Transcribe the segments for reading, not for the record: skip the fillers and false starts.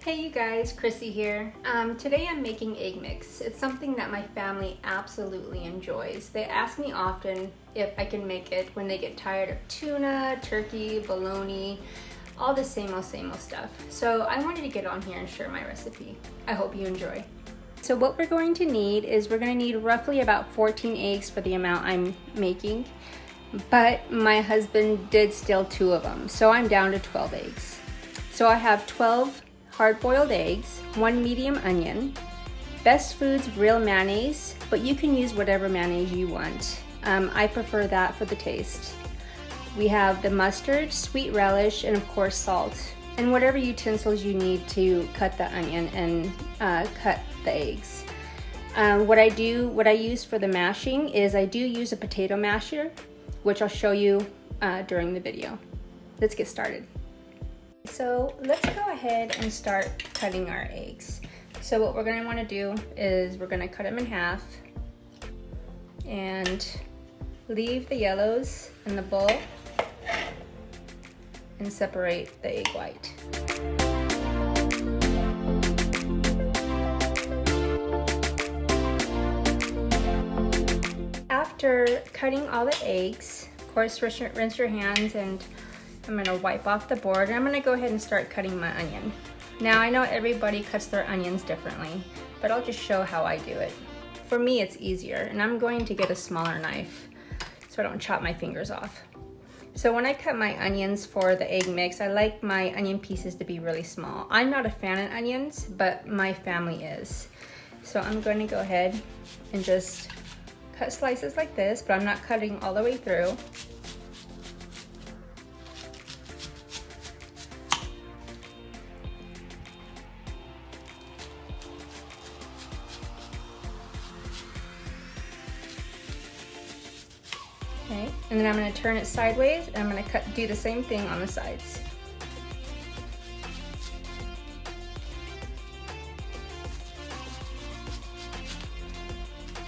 Hey you guys, Crissy here. Today I'm making egg mix. It's something that my family absolutely enjoys. They ask me often if I can make it when they get tired of tuna, turkey, bologna, all the same old stuff. So I wanted to get on here and share my recipe. I hope you enjoy. So what we're going to need is we're going to need roughly about 14 eggs for the amount I'm making. But my husband did steal 2 of them, so I'm down to 12 eggs. So I have 12 hard-boiled eggs, 1 medium onion, Best Foods real mayonnaise, but you can use whatever mayonnaise you want. I prefer that for the taste. We have the mustard, sweet relish, and of course salt, and whatever utensils you need to cut the onion and cut the eggs. What I use for the mashing is I do use a potato masher, which I'll show you during the video. Let's get started. So let's go ahead and start cutting our eggs. So what we're going to want to do is we're going to cut them in half and leave the yellows in the bowl and separate the egg white. After cutting all the eggs, of course rinse your hands, and I'm going to wipe off the board, and I'm going to go ahead and start cutting my onion. Now I know everybody cuts their onions differently, but I'll just show how I do it. For me it's easier, and I'm going to get a smaller knife so I don't chop my fingers off. So when I cut my onions for the egg mix, I like my onion pieces to be really small. I'm not a fan of onions, but my family is. So I'm going to go ahead and just cut slices like this, but I'm not cutting all the way through. Okay, and then I'm going to turn it sideways, and I'm going to do the same thing on the sides.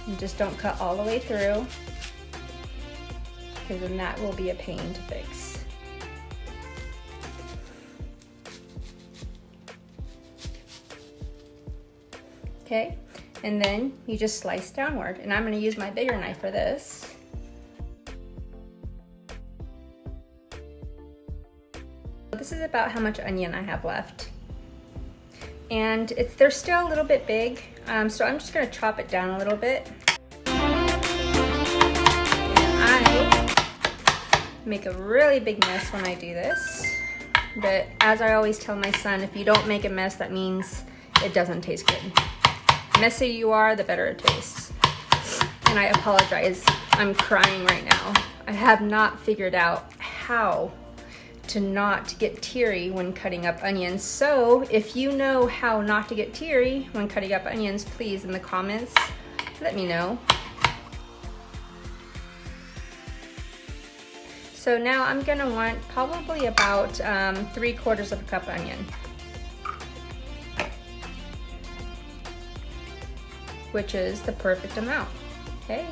And just don't cut all the way through, because then that will be a pain to fix. Okay, and then you just slice downward, and I'm going to use my bigger knife for this. This is about how much onion I have left, and they're still a little bit big, so I'm just going to chop it down a little bit. And I make a really big mess when I do this, but as I always tell my son, if you don't make a mess, that means it doesn't taste good. The messier you are, the better it tastes. And I apologize, I'm crying right now. I have not figured out how to not get teary when cutting up onions. So if you know how not to get teary when cutting up onions, please in the comments let me know. So now I'm gonna want probably about 3/4 of a cup onion, which is the perfect amount. Okay,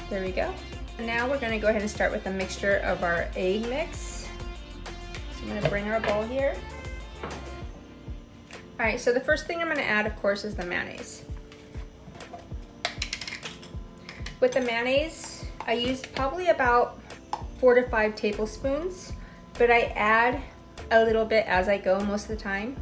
there we go. Now we're gonna go ahead and start with a mixture of our egg mix. I'm going to bring our bowl here. All right, so the first thing I'm going to add, of course, is the mayonnaise. With the mayonnaise, I use probably about 4 to 5 tablespoons, but I add a little bit as I go most of the time.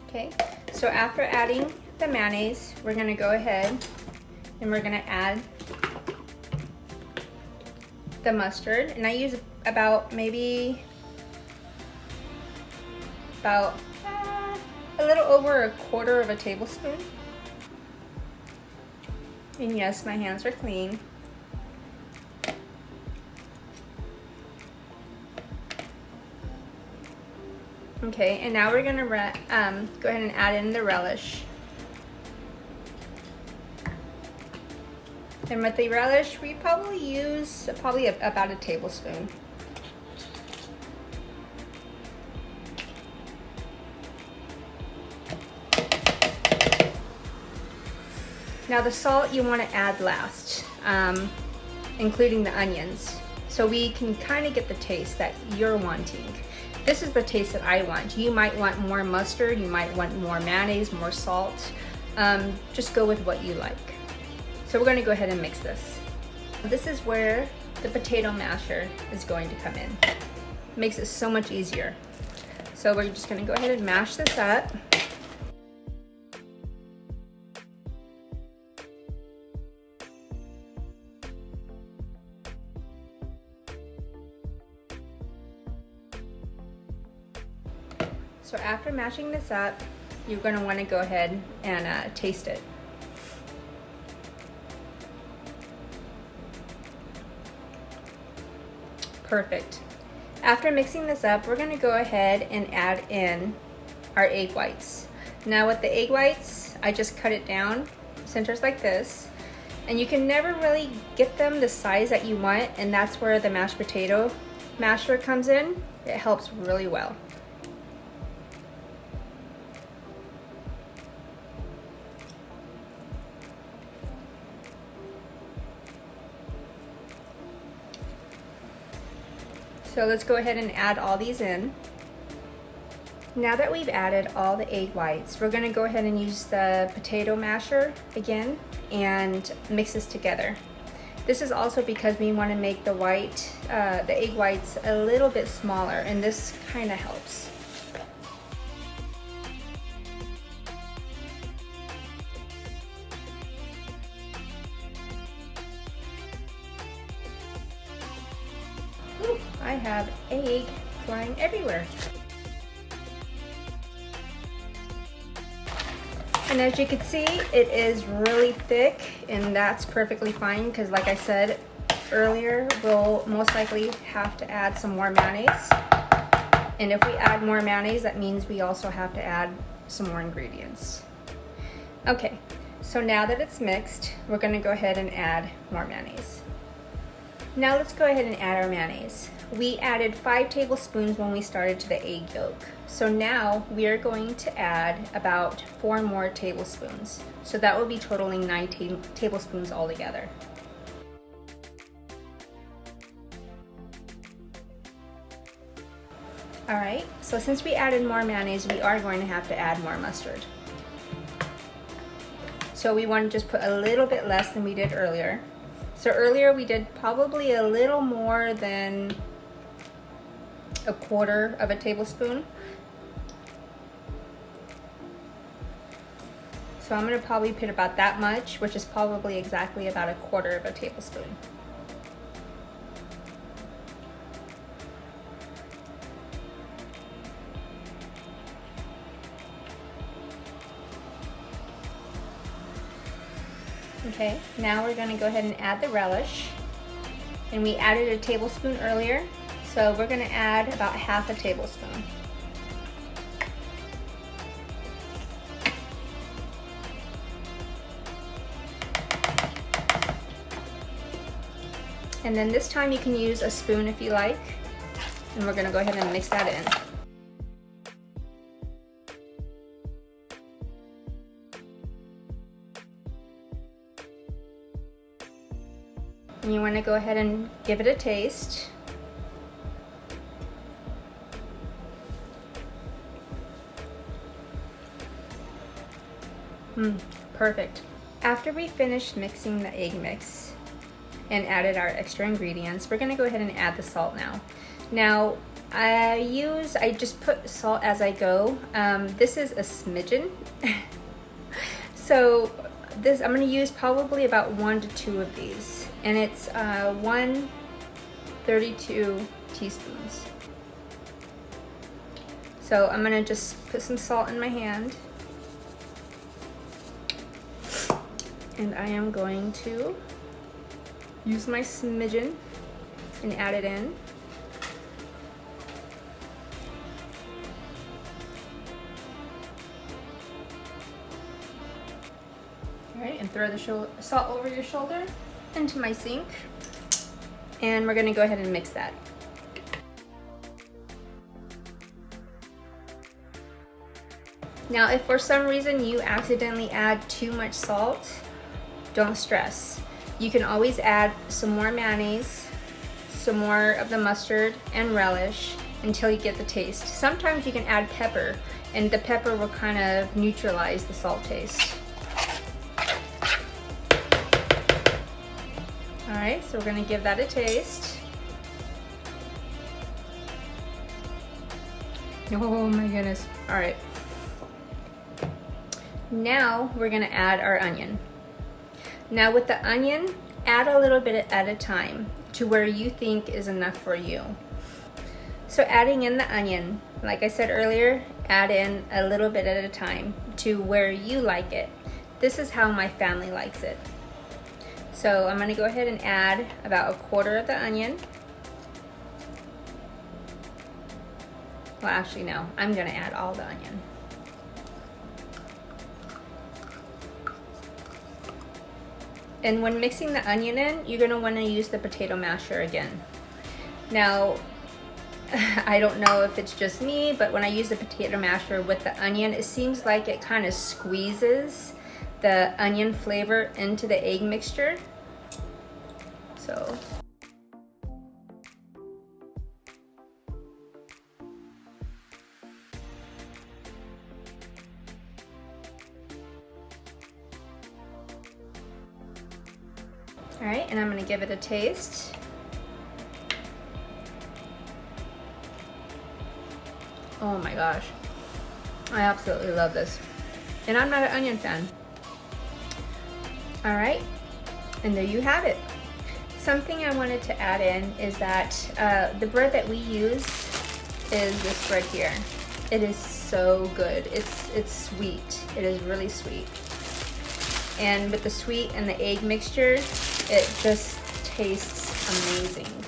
Okay, so after adding the mayonnaise, we're going to go ahead and we're going to add the mustard, and I use about maybe a little over 1/4 of a tablespoon. And yes, my hands are clean. Okay, and now we're going to go ahead and add in the relish. And with the relish, we probably use about a tablespoon. Now the salt you want to add last, including the onions, so we can kind of get the taste that you're wanting. This is the taste that I want. You might want more mustard, you might want more mayonnaise, more salt. Just go with what you like. So we're going to go ahead and mix this. This is where the potato masher is going to come in. It makes it so much easier. So we're just going to go ahead and mash this up. So after mashing this up, you're going to want to go ahead and taste it. Perfect. After mixing this up, we're going to go ahead and add in our egg whites. Now with the egg whites, I just cut it down, centers like this, and you can never really get them the size that you want, and that's where the mashed potato masher comes in. It helps really well. So let's go ahead and add all these in. Now that we've added all the egg whites, we're gonna go ahead and use the potato masher again and mix this together. This is also because we wanna make the egg whites a little bit smaller, and this kinda helps. Ooh, I have egg flying everywhere. And as you can see, it is really thick, and that's perfectly fine because, like I said earlier, we'll most likely have to add some more mayonnaise. And if we add more mayonnaise, that means we also have to add some more ingredients. Okay, so now that it's mixed, we're gonna go ahead and add more mayonnaise. Now let's go ahead and add our mayonnaise. We added 5 tablespoons when we started to the egg yolk. So now we are going to add about 4 more tablespoons. So that will be totaling 9 tablespoons altogether. All right, so since we added more mayonnaise, we are going to have to add more mustard. So we want to just put a little bit less than we did earlier. So earlier we did probably a little more than 1/4 of a tablespoon. So I'm going to probably put about that much, which is probably exactly about 1/4 of a tablespoon. Okay, now we're going to go ahead and add the relish. And we added a tablespoon earlier, so we're going to add about 1/2 tablespoon. And then this time you can use a spoon if you like. And we're going to go ahead and mix that in. And you want to go ahead and give it a taste. Perfect. After we finished mixing the egg mix and added our extra ingredients, we're going to go ahead and add the salt now. Now, I just put salt as I go. This is a smidgen. So this, I'm going to use probably about 1 to 2 of these. And it's 1/32 teaspoons. So I'm gonna just put some salt in my hand. And I am going to use my smidgen and add it in. All right, and throw the salt over your shoulder into my sink, and we're going to go ahead and mix that. Now if for some reason you accidentally add too much salt, don't stress. You can always add some more mayonnaise, some more of the mustard and relish until you get the taste. Sometimes you can add pepper, and the pepper will kind of neutralize the salt taste. All right, so we're gonna give that a taste. Oh my goodness. All right. Now we're gonna add our onion. Now with the onion, add a little bit at a time to where you think is enough for you. So adding in the onion, like I said earlier, add in a little bit at a time to where you like it. This is how my family likes it. So I'm gonna go ahead and add about 1/4 of the onion. Well, actually no, I'm gonna add all the onion. And when mixing the onion in, you're gonna wanna use the potato masher again. Now, I don't know if it's just me, but when I use the potato masher with the onion, it seems like it kind of squeezes the onion flavor into the egg mixture. So. All right, and I'm gonna give it a taste. Oh my gosh, I absolutely love this. And I'm not an onion fan. All right, and there you have it. Something I wanted to add in is that the bread that we use is this bread here. It is so good. It's sweet. It is really sweet. And with the sweet and the egg mixture, it just tastes amazing.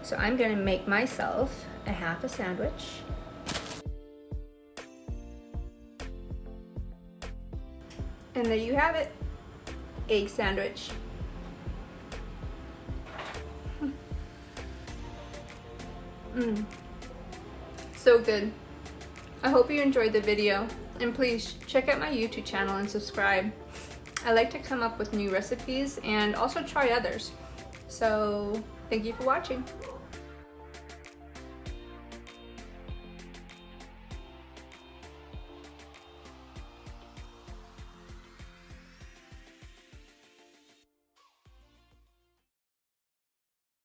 So I'm gonna make myself a half a sandwich. And there you have it, egg sandwich. So good. I hope you enjoyed the video, and please check out my YouTube channel and subscribe. I like to come up with new recipes and also try others. So thank you for watching.